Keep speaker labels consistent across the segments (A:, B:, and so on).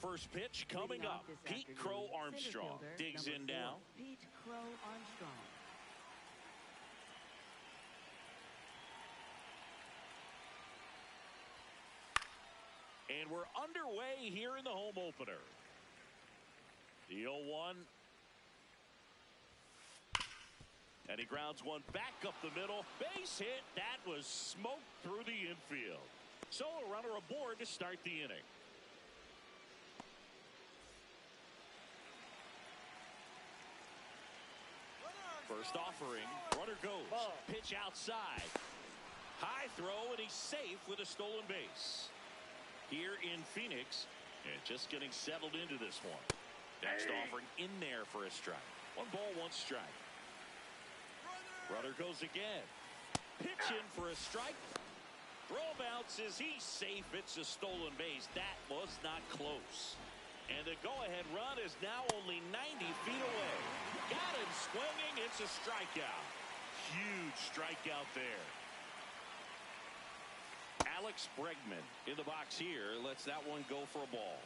A: first pitch coming up. Pete Crow Armstrong digs in now.
B: Pete Crow Armstrong.
A: And we're underway here in the home opener. The 0-1. And he grounds one back up the middle. Base hit. That was smoked through the infield. So a runner aboard to start the inning. First offering. Runner goes. Pitch outside. High throw, and he's safe with a stolen base. Here in Phoenix, and just getting settled into this one. Next offering in there for a strike. 1 ball, 1 strike. Runner goes again. Pitch in for a strike. Throw bounces. He's safe. It's a stolen base. That was not close. And the go-ahead run is now only 90 feet away. Got him swinging. It's a strikeout. Huge strikeout there. Alex Bregman in the box here. Lets that one go for a ball.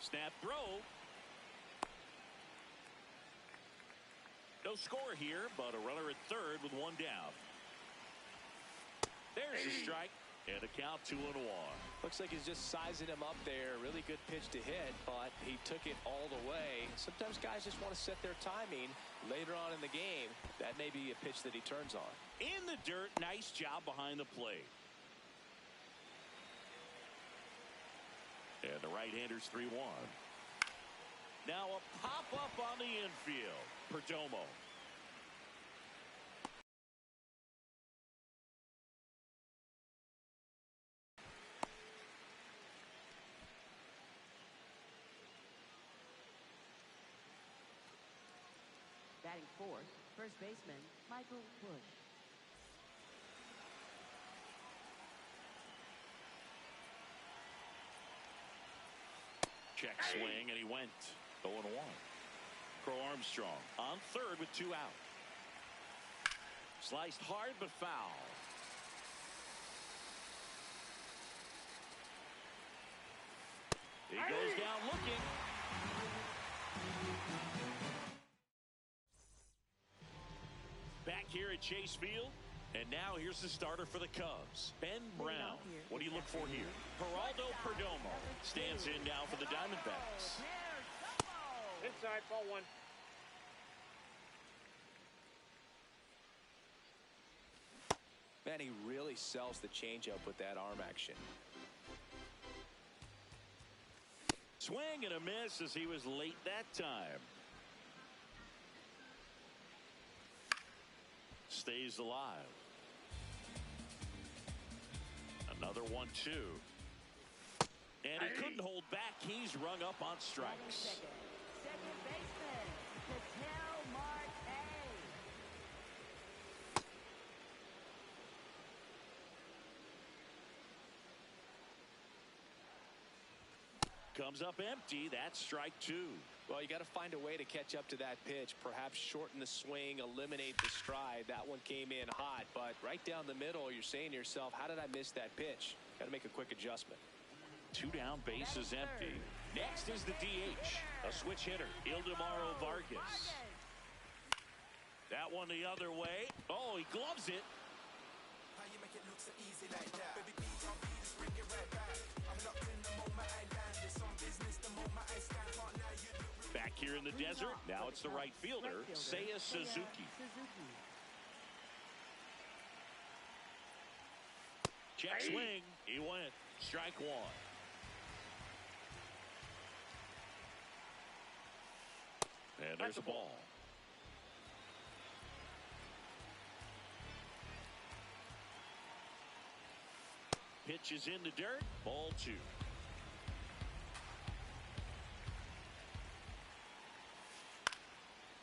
A: Snap throw. No score here, but a runner at third with 1 down. There's a strike. And a count 2-1.
C: Looks like he's just sizing him up there. Really good pitch to hit, but he took it all the way. Sometimes guys just want to set their timing later on in the game. That may be a pitch that he turns on.
A: In the dirt. Nice job behind the plate. And the right-hander's 3-1. Now a pop-up on the infield. Perdomo.
B: Batting fourth, first baseman Michael Bush.
A: Check swing, and he went 0-1. Crow Armstrong on third with 2 out. Sliced hard but foul. He goes down looking. Back here at Chase Field. And now here's the starter for the Cubs, Ben Brown. What do you look for here? Geraldo Perdomo stands in now for the Diamondbacks.
D: Inside, ball 1.
C: Man, he really sells the changeup with that arm action.
A: Swing and a miss as he was late that time. Stays alive. Another 1-2. And he couldn't hold back. He's rung up on strikes.
B: Second baseman, Ketel Marte.
A: Comes up empty. That's strike 2.
C: Well, you got to find a way to catch up to that pitch. Perhaps shorten the swing, eliminate the stride. That one came in hot, but right down the middle, you're saying to yourself, how did I miss that pitch? Got to make a quick adjustment.
A: 2 down, base is empty. Next is the DH, a switch hitter, Ildemaro Vargas. That one the other way. Oh, he gloves it.
E: How you make it look so easy like that? Baby, beat on beats, bring it right back. I'm locked in the moment I land. It's on business the moment I stand. Now you
A: back here in the desert. Now it's the right fielder, Seiya Suzuki. Check swing. He went. Strike 1. And there's a ball. Pitch is in the dirt. Ball 2.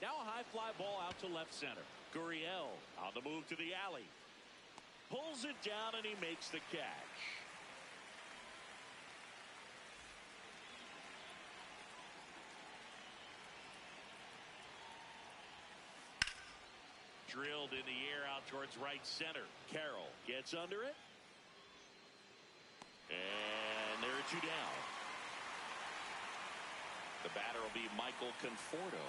A: Now a high fly ball out to left center. Gurriel on the move to the alley. Pulls it down and he makes the catch. Drilled in the air out towards right center. Carroll gets under it. And there are two down. The batter will be Michael Conforto.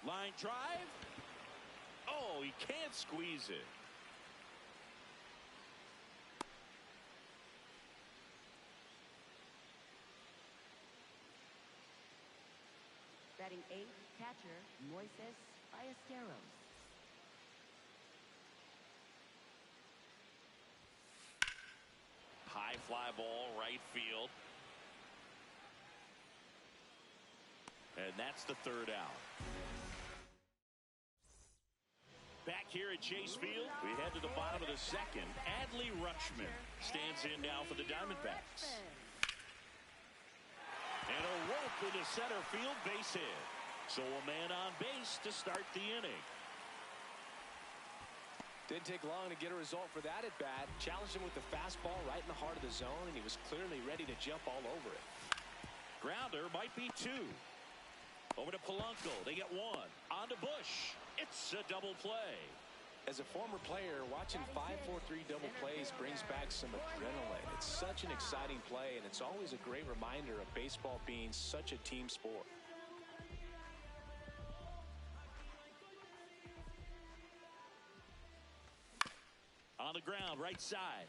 A: Line drive. Oh, he can't squeeze it.
B: Batting eighth, catcher Moises Ballesteros.
A: High fly ball, right field. And that's the third out. Back here at Chase Field, we head to the bottom of the second. Rlhske57 stands in now for the Diamondbacks. And a rope into center field, base hit. So a man on base to start the inning.
C: Didn't take long to get a result for that at bat. Challenged him with the fastball right in the heart of the zone, and he was clearly ready to jump all over it.
A: Grounder might be two. Over to Polanco. They get one. On to Bush. It's a double play.
C: As a former player, watching 5-4-3 double plays brings back some adrenaline. It's such an exciting play, and it's always a great reminder of baseball being such a team sport.
A: On the ground, right side.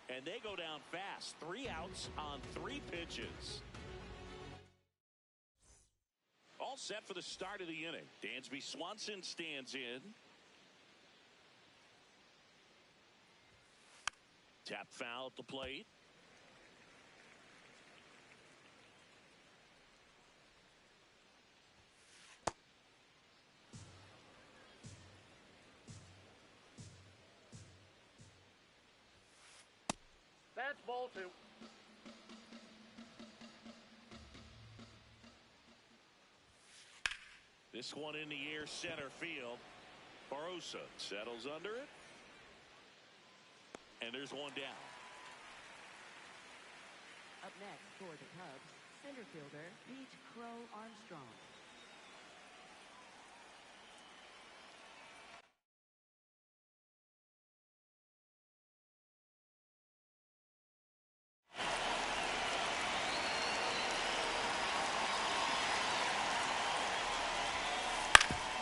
A: And they go down fast. 3 outs on 3 pitches. All set for the start of the inning. Dansby Swanson stands in. Tap foul at the plate.
D: That's ball 2.
A: This one in the air, center field. Barosa settles under it. And there's one down.
B: Up next for the Cubs, center fielder Pete Crow Armstrong.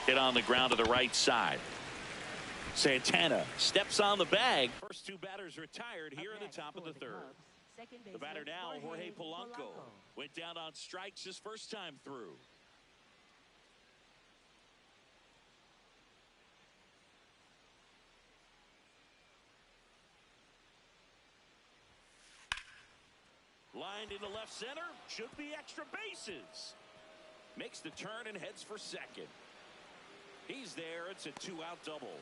A: Hit on the ground to the right side. Santana steps on the bag. First 2 batters retired here in the top of the third. The batter now, Jorge Polanco. Went down on strikes his first time through. Lined into left center. Should be extra bases. Makes the turn and heads for second. He's there. It's a 2-out double.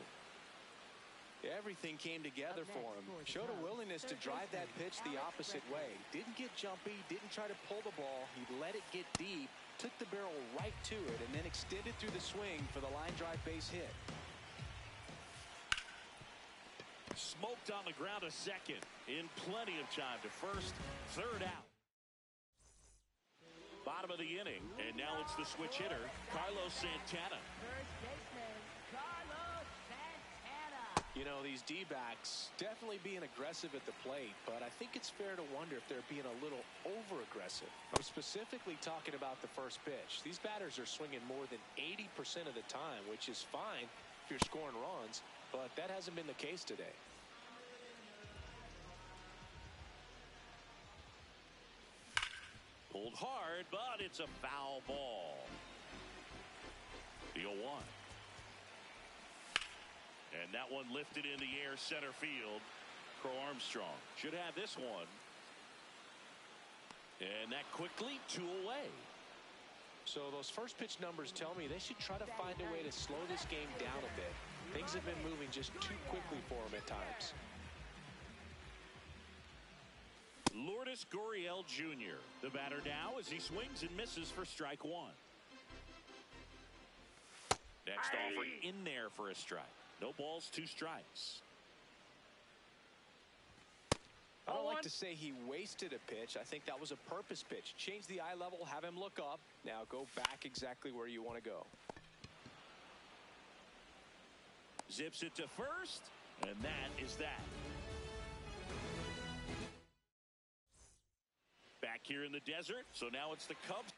C: Everything came together for him. Showed a willingness to drive that pitch the opposite way. Didn't get jumpy, didn't try to pull the ball. He let it get deep, took the barrel right to it, and then extended through the swing for the line drive base hit.
A: Smoked on the ground to second. In plenty of time to first. Third out. Bottom of the inning, and now it's the switch hitter, Carlos Santana.
B: First baseman Carlos Santana.
C: You know, these D-backs definitely being aggressive at the plate, but I think it's fair to wonder if they're being a little over-aggressive. I'm specifically talking about the first pitch. These batters are swinging more than 80% of the time, which is fine if you're scoring runs, but that hasn't been the case today.
A: Pulled hard, but it's a foul ball. The 0-1. And that one lifted in the air, center field. Crow Armstrong should have this one. And that quickly 2 away.
C: So those first pitch numbers tell me they should try to find a way to slow this game down a bit. Things have been moving just too quickly for them at times.
A: Lourdes Gurriel Jr. The batter now as he swings and misses for strike 1. Next offer in there for a strike. No balls, 2 strikes.
C: I don't like to say he wasted a pitch. I think that was a purpose pitch. Change the eye level, have him look up. Now go back exactly where you want to go.
A: Zips it to first, and that is that. Back here in the desert, so now it's the Cubs.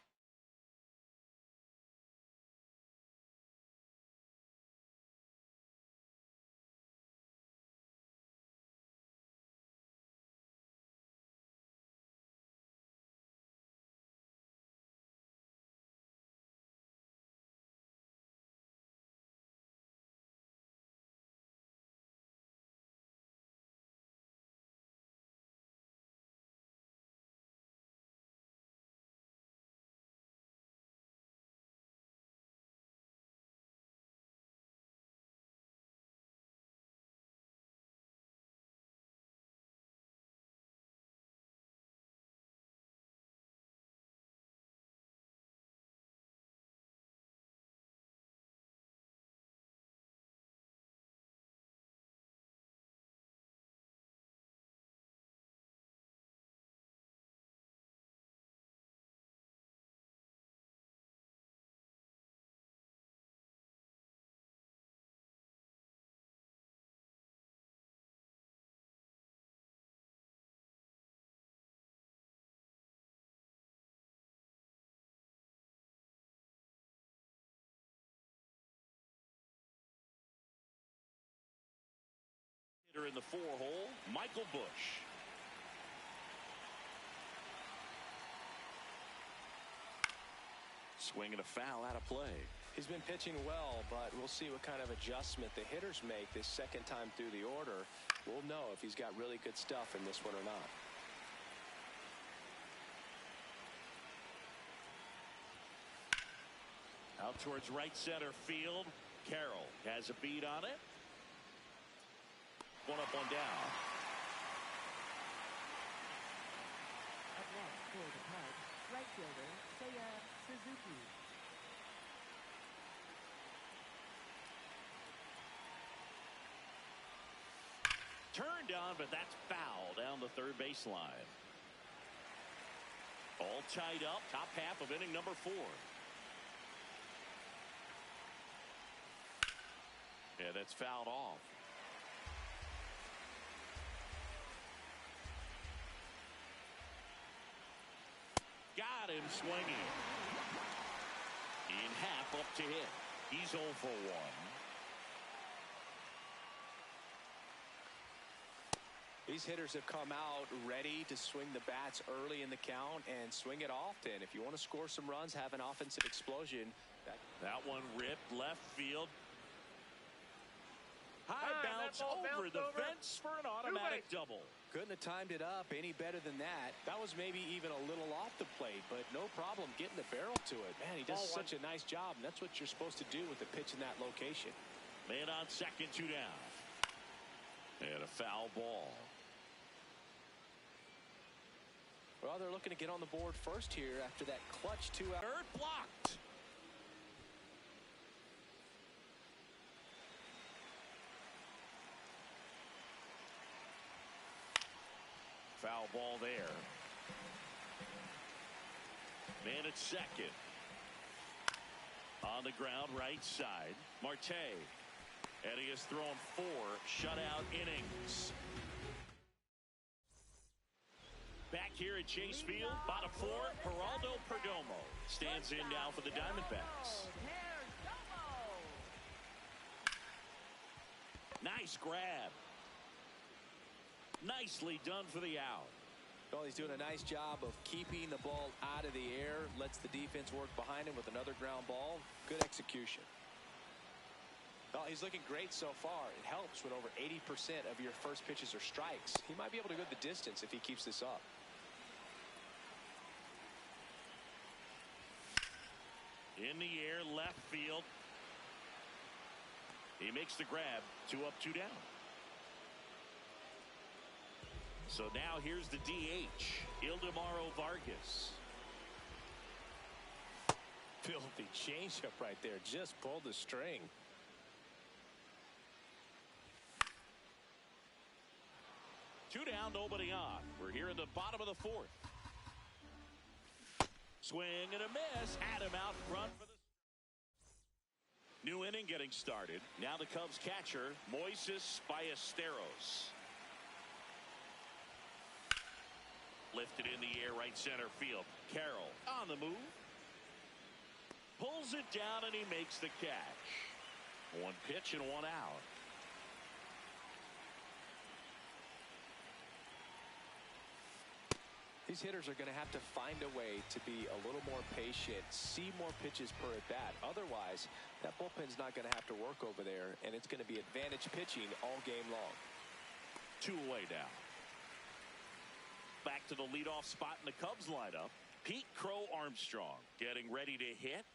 A: In the 4-hole, Michael Busch. Swing and a foul out of play.
C: He's been pitching well, but we'll see what kind of adjustment the hitters make this second time through the order. We'll know if he's got really good stuff in this one or not.
A: Out towards right center field. Carroll has a beat on it. One up, one down.
B: Up next for the Cubs, right fielder Suzuki.
A: Turned on, but that's foul down the third baseline. All tied up, top half of inning number 4. Yeah, that's fouled off. Got him swinging. In half up to hit. He's 0 for 1.
C: These hitters have come out ready to swing the bats early in the count and swing it often. If you want to score some runs, have an offensive explosion.
A: That one ripped left field. High bounce over the fence for an automatic double.
C: Couldn't have timed it up any better than that. That was maybe even a little off the plate, but no problem getting the barrel to it. Man, he does such a nice job, and that's what you're supposed to do with the pitch in that location.
A: Man on second, 2 down. And a foul ball.
C: Well, they're looking to get on the board first here after that clutch 2-out.
A: Third blocked. Foul ball there. Man at second. On the ground, right side. Marte. And he has thrown 4 shutout innings. Back here at Chase Field, bottom 4, Geraldo Perdomo stands in now for the Diamondbacks. Nice grab. Nicely done for the out.
C: Well, he's doing a nice job of keeping the ball out of the air, lets the defense work behind him with another ground ball. Good execution. Well, he's looking great so far. It helps when over 80% of your first pitches are strikes. He might be able to go the distance if he keeps this up.
A: In the air, left field. He makes the grab. 2 up, 2 down. So now here's the DH, Ildemaro Vargas.
C: Filthy changeup right there. Just pulled the string.
A: Two down, nobody on. We're here in the bottom of the 4th. Swing and a miss. Adam out front for the New inning getting started. Now the Cubs catcher, Moises Ballesteros. Lifted in the air, right center field. Carroll on the move. Pulls it down, and he makes the catch. One pitch and one out.
C: These hitters are going to have to find a way to be a little more patient, see more pitches per at bat. Otherwise, that bullpen's not going to have to work over there, and it's going to be advantage pitching all game long.
A: 2 away now. Back to the leadoff spot in the Cubs lineup. Pete Crow Armstrong getting ready to hit.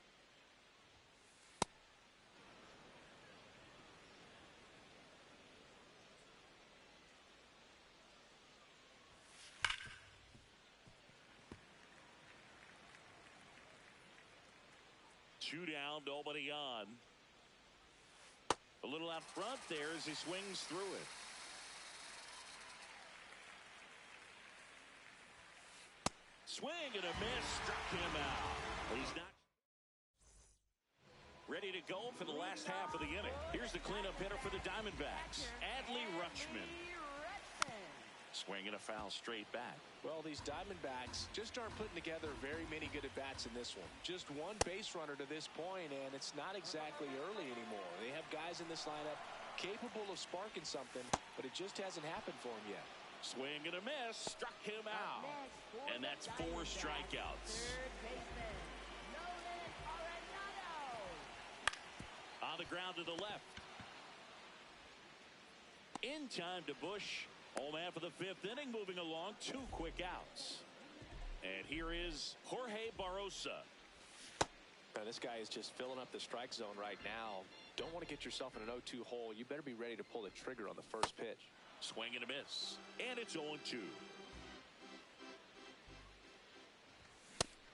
A: Two down, nobody on. A little out front there as he swings through it. Swing and a miss, struck him out. He's not ready to go for the last half of the inning. Here's the cleanup hitter for the Diamondbacks, Rlhske57. Swinging a foul straight back.
C: Well, these Diamondbacks just aren't putting together very many good at-bats in this one. Just one base runner to this point, and it's not exactly early anymore. They have guys in this lineup capable of sparking something, but it just hasn't happened for them yet.
A: Swing and a miss, struck him out. And that's 4 strikeouts. On the ground to the left. In time to Bush. Home man for the 5th inning, moving along. 2 quick outs. And here is Jorge Barrosa.
C: Now, this guy is just filling up the strike zone right now. Don't want to get yourself in an 0-2 hole. You better be ready to pull the trigger on the first pitch.
A: Swing and a miss. And it's 0-2.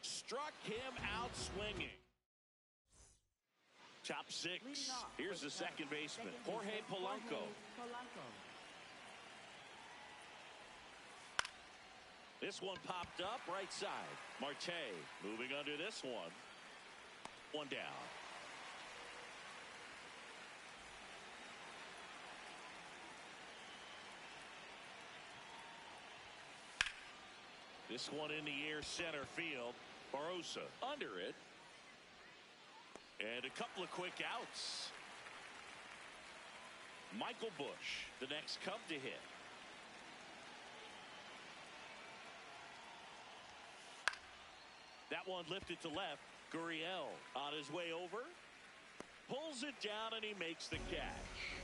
A: Struck him out swinging. Top 6. Here's the second baseman, Jorge Polanco. This one popped up right side. Marte moving under this one. One down. This one in the air, center field. Barrosa under it. And a couple of quick outs. Michael Bush, the next Cub to hit. That one lifted to left. Gurriel on his way over. Pulls it down, and he makes the catch.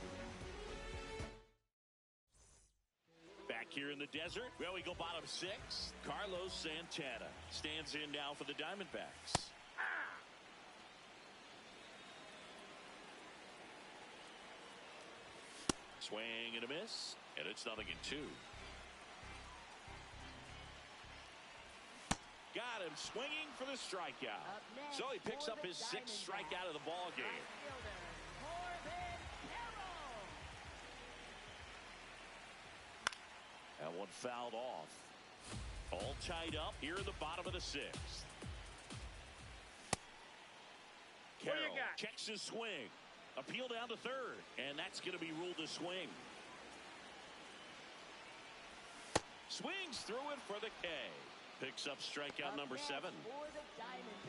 A: Back here in the desert, well, we go bottom 6. Carlos Santana stands in now for the Diamondbacks. Swing and a miss, and it's 0-2. Got him swinging for the strikeout. So he picks up his 6th strikeout of the ball game. That one fouled off. All tied up here in the bottom of the 6th. Carroll checks his swing. Appeal down to 3rd, and that's going to be ruled a swing. Swings through it for the K. Picks up strikeout number 7.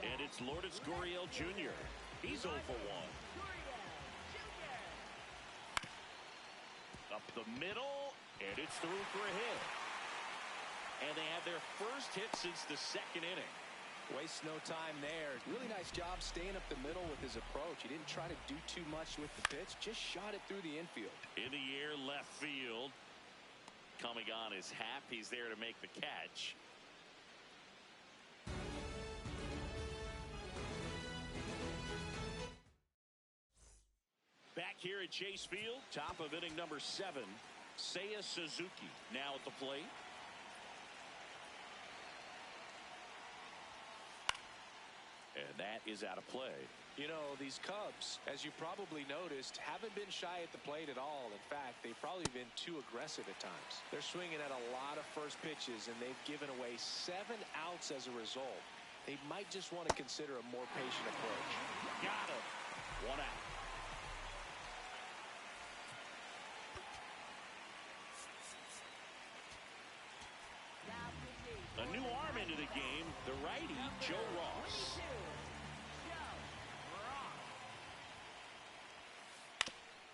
A: And it's Lourdes Gurriel Jr. He's 0 for 1. Up the middle, and it's through for a hit. And they have their first hit since the 2nd inning.
C: Wastes no time there. Really nice job staying up the middle with his approach. He didn't try to do too much with the pitch. Just shot it through the infield.
A: In the air, left field. Coming on is Happ. He's there to make the catch. Back here at Chase Field, top of inning number 7, Seiya Suzuki now at the plate. And that is out of play.
C: You know, these Cubs, as you probably noticed, haven't been shy at the plate at all. In fact, they've probably been too aggressive at times. They're swinging at a lot of first pitches, and they've given away 7 outs as a result. They might just want to consider a more patient approach.
A: Got him. 1 out. new arm into the game, the righty, Joe Ross.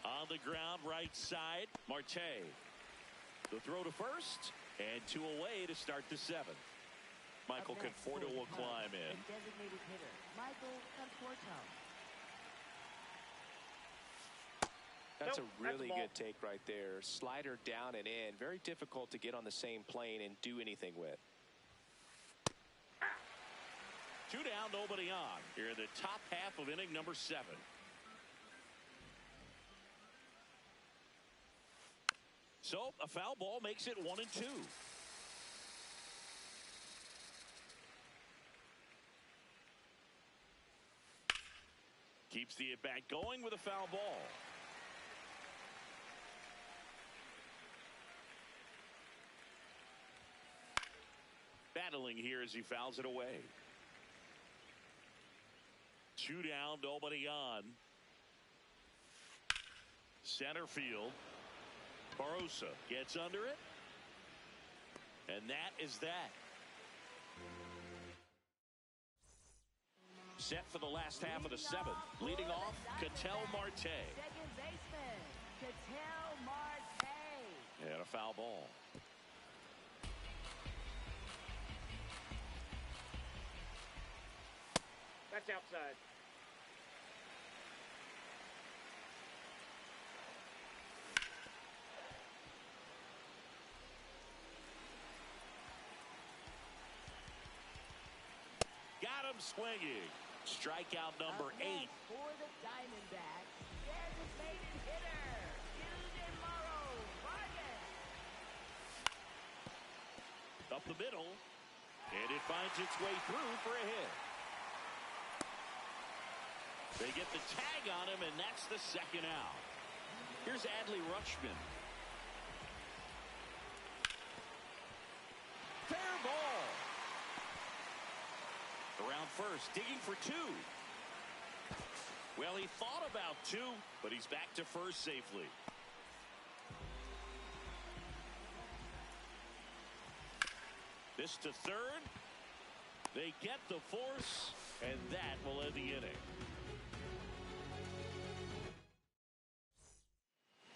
A: On the ground, right side, Marte. The throw to first, and 2 away to start the 7th. Michael Conforto will climb in.
B: Designated hitter, Michael Conforto.
C: That's a really good take right there. Slider down and in. Very difficult to get on the same plane and do anything with.
A: 2 down, nobody on. Here in the top half of inning number 7. So a foul ball makes it 1-2. Keeps the at-bat going with a foul ball. Battling here as he fouls it away. 2 down, nobody on. Center field. Barossa gets under it. And that is that. Set for the last half of the 7th. Leading off, Ketel Marte.
B: Second baseman, Ketel Marte.
A: And a foul ball.
D: That's outside.
A: Got him swinging. Strikeout number 8.
B: For the Diamondbacks, designated hitter, Ildemaro Vargas.
A: Up the middle. And it finds its way through for a hit. They get the tag on him, and that's the 2nd out. Here's Adley Rutschman. Fair ball. Around first, digging for 2. Well, he thought about 2, but he's back to first safely. This to 3rd. They get the force, and that will end the inning.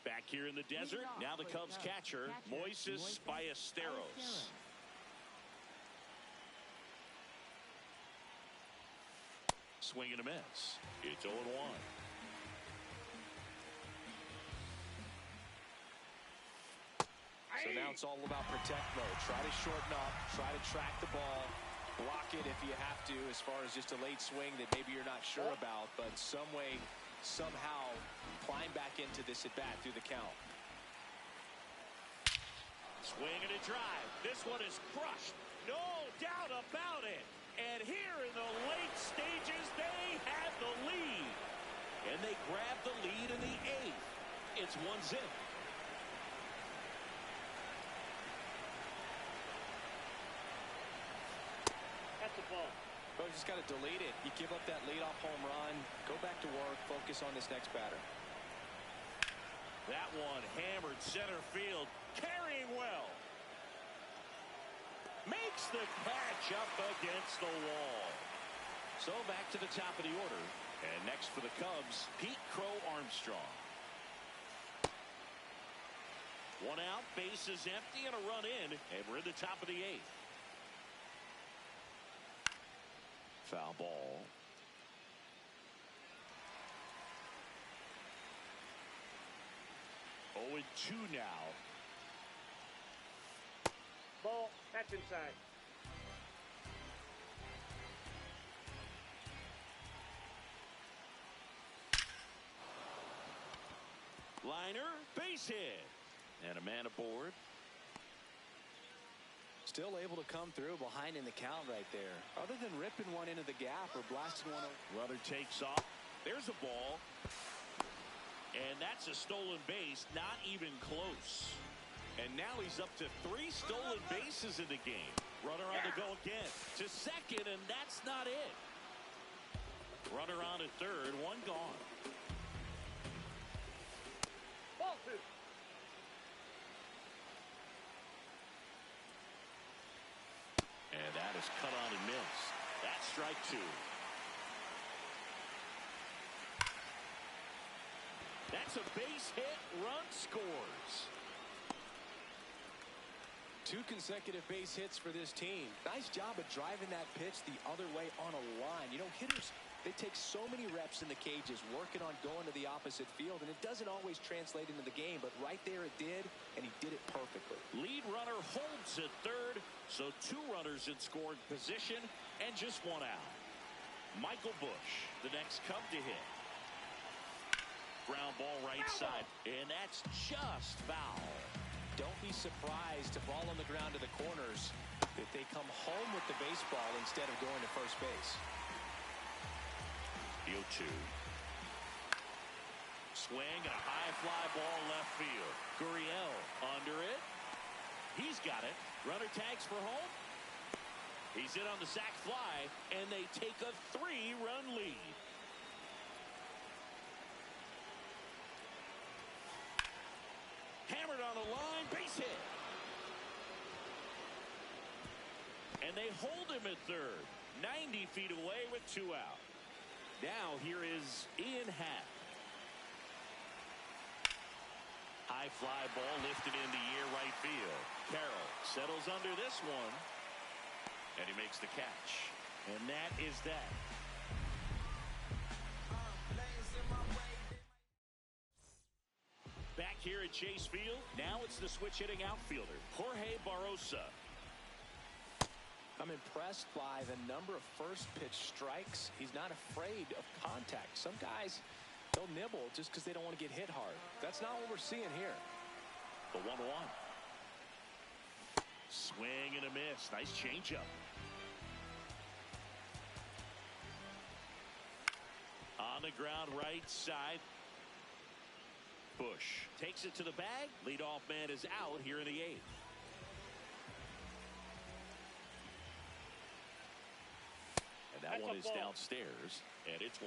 A: Back here in the desert, now the Cubs catcher, Moises Ballesteros. Swing and a miss. It's 0-1.
C: So now it's all about protect mode. Try to shorten up, try to track the ball, block it if you have to, as far as just a late swing that maybe you're not sure about, but some way, somehow climb back into this at bat through the count.
A: Swing and a drive. This one is crushed. No doubt about it. And here in the late stages, they have the lead. And they grab the lead in the 8th. It's 1-0.
D: That's the ball.
C: But just got to delete it. You give up that leadoff home run, go back to work, focus on this next batter.
A: That one hammered center field, carrying well. Makes the catch up against the wall. So back to the top of the order. And next for the Cubs, Pete Crow Armstrong. 1 out, base is empty, and a run in, and we're in the top of the 8th. Foul ball. Oh, and 2 now.
D: Ball. That's inside.
A: Liner, base hit. And a man aboard.
C: Still able to come through behind in the count right there. Other than ripping one into the gap or blasting one over.
A: Runner takes off. There's a ball. And that's a stolen base, not even close. And now he's up to 3 stolen bases in the game. Runner on the go again to 2nd, and that's not it. Runner on at 3rd, 1 gone.
D: Ball 2.
A: And strike two. That's a base hit. Run scores.
C: 2 consecutive base hits for this team. Nice job of driving that pitch the other way on a line. You know, hitters, they take so many reps in the cages working on going to the opposite field, and it doesn't always translate into the game, but right there it did, and he did it perfectly.
A: Lead runner holds at third, so 2 runners in scoring position and just 1 out. Michael Busch, the next Cub to hit. Ground ball right side, and that's just foul.
C: Don't be surprised to ball on the ground to the corners if they come home with the baseball instead of going to first base.
A: The 0-2. Swing and a high fly ball left field. Gurriel under it. He's got it. Runner tags for home. He's in on the sac fly, and they take a 3-run lead. Hammered on the line, base hit. And they hold him at third, 90 feet away with 2 out. Now here is Ian Happ. High fly ball lifted in the air right field. Carroll settles under this one, and he makes the catch. And that is that. Back here at Chase Field, now it's the switch-hitting outfielder, Jorge Barrosa.
C: I'm impressed by the number of first-pitch strikes. He's not afraid of contact. Some guys, they'll nibble just because they don't want to get hit hard. That's not what we're seeing here.
A: The 1-1. Swing and a miss. Nice changeup. On the ground right side. Busch takes it to the bag. Leadoff man is out here in the 8th. And that one is downstairs, and it's 1-0.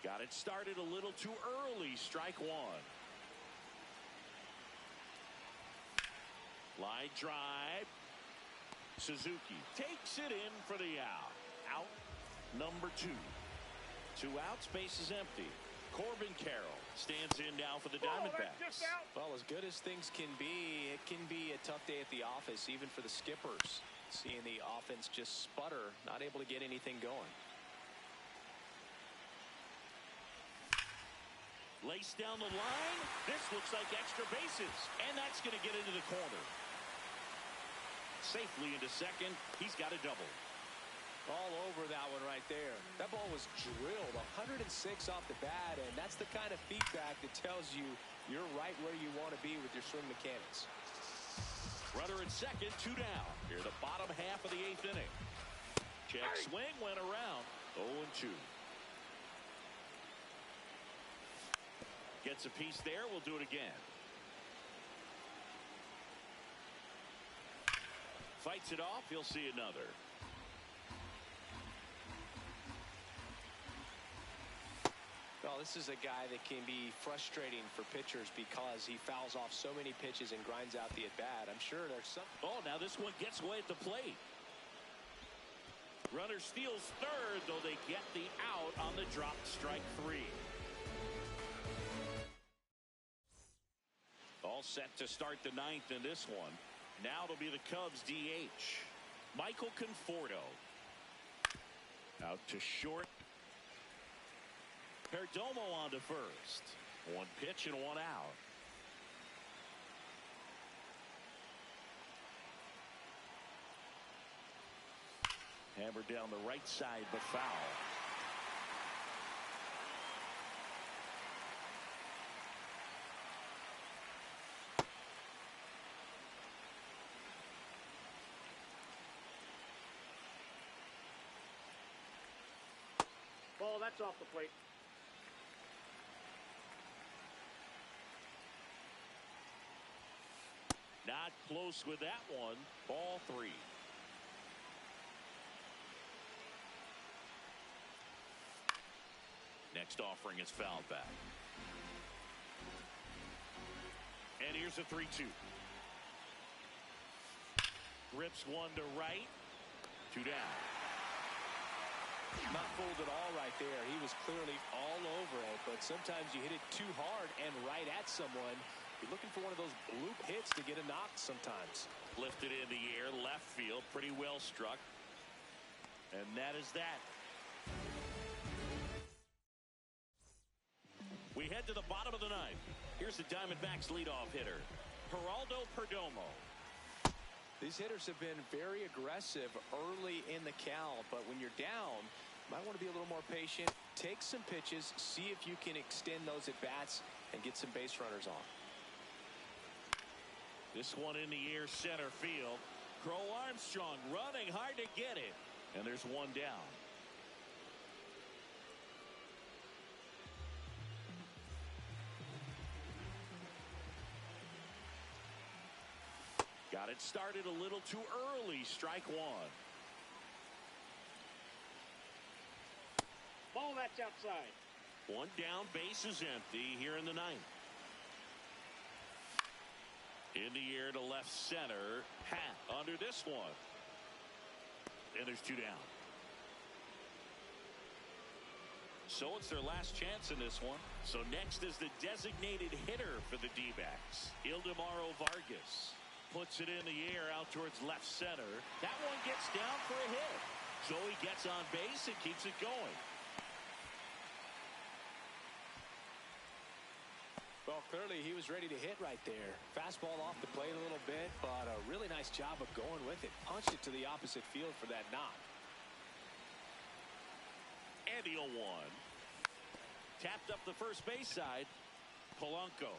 A: Got it started a little too early. Strike 1. Line drive. Suzuki takes it in for the out. Out number 2. 2 outs, base is empty. Corbin Carroll stands in now for the Diamondbacks.
C: Well, as good as things can be, it can be a tough day at the office, even for the skippers. Seeing the offense just sputter, not able to get anything going.
A: Laced down the line. This looks like extra bases, and that's going to get into the corner. Safely into second. He's got a double.
C: All over that one right there. That ball was drilled 106 off the bat, and that's the kind of feedback that tells you you're right where you want to be with your swing mechanics.
A: Runner at second, 2 down. Here the bottom half of the 8th inning. Check swing went around. 0-2. Gets a piece there. We'll do it again. Fights it off. He'll see another.
C: Well, this is a guy that can be frustrating for pitchers because he fouls off so many pitches and grinds out the at-bat. I'm sure there's some...
A: Oh, now this one gets away at the plate. Runner steals third, though they get the out on the drop. Strike 3. All set to start the 9th in this one. Now it'll be the Cubs DH. Michael Conforto. Out to short. Perdomo on to first. 1 pitch and 1 out. Hammered down the right side, but foul.
D: Ball, that's off the plate.
A: Not close with that one. Ball 3. Next offering is fouled back. And here's a 3-2. Rips one to right. 2 down.
C: Not fooled at all right there. He was clearly all over it, but sometimes you hit it too hard and right at someone. You're looking for one of those bloop hits to get a knock sometimes.
A: Lifted in the air, left field, pretty well struck. And that is that. We head to the bottom of the ninth. Here's the Diamondbacks leadoff hitter, Geraldo Perdomo.
C: These hitters have been very aggressive early in the count, but when you're down, you might want to be a little more patient. Take some pitches, see if you can extend those at bats and get some base runners on.
A: This one in the air, center field. Crow Armstrong running hard to get it, and there's one down. Got it started a little too early. Strike one.
D: Ball, that's outside.
A: One down, base is empty here in the ninth. In the air to left center. Hat under this one. And there's 2 down. So it's their last chance in this one. So next is the designated hitter for the D-backs, Ildemaro Vargas. Puts it in the air out towards left center. That one gets down for a hit. So he gets on base and keeps it going.
C: Well, clearly he was ready to hit right there. Fastball off the plate a little bit, but a really nice job of going with it. Punched it to the opposite field for that knock.
A: And the 0-1. Tapped up the first base side. Polanco.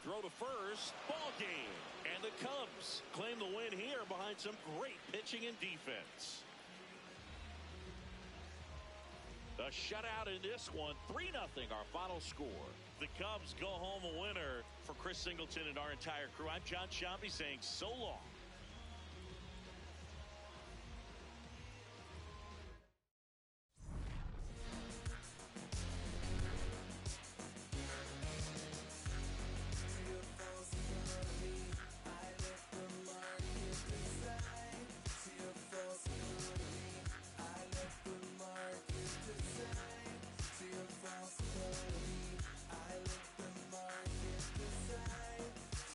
A: Throw to first. Ball game. And the Cubs claim the win here behind some great pitching and defense. A shutout in this one. 3-0 our final score. The Cubs go home a winner. For Chris Singleton and our entire crew, I'm John Shambi saying so long.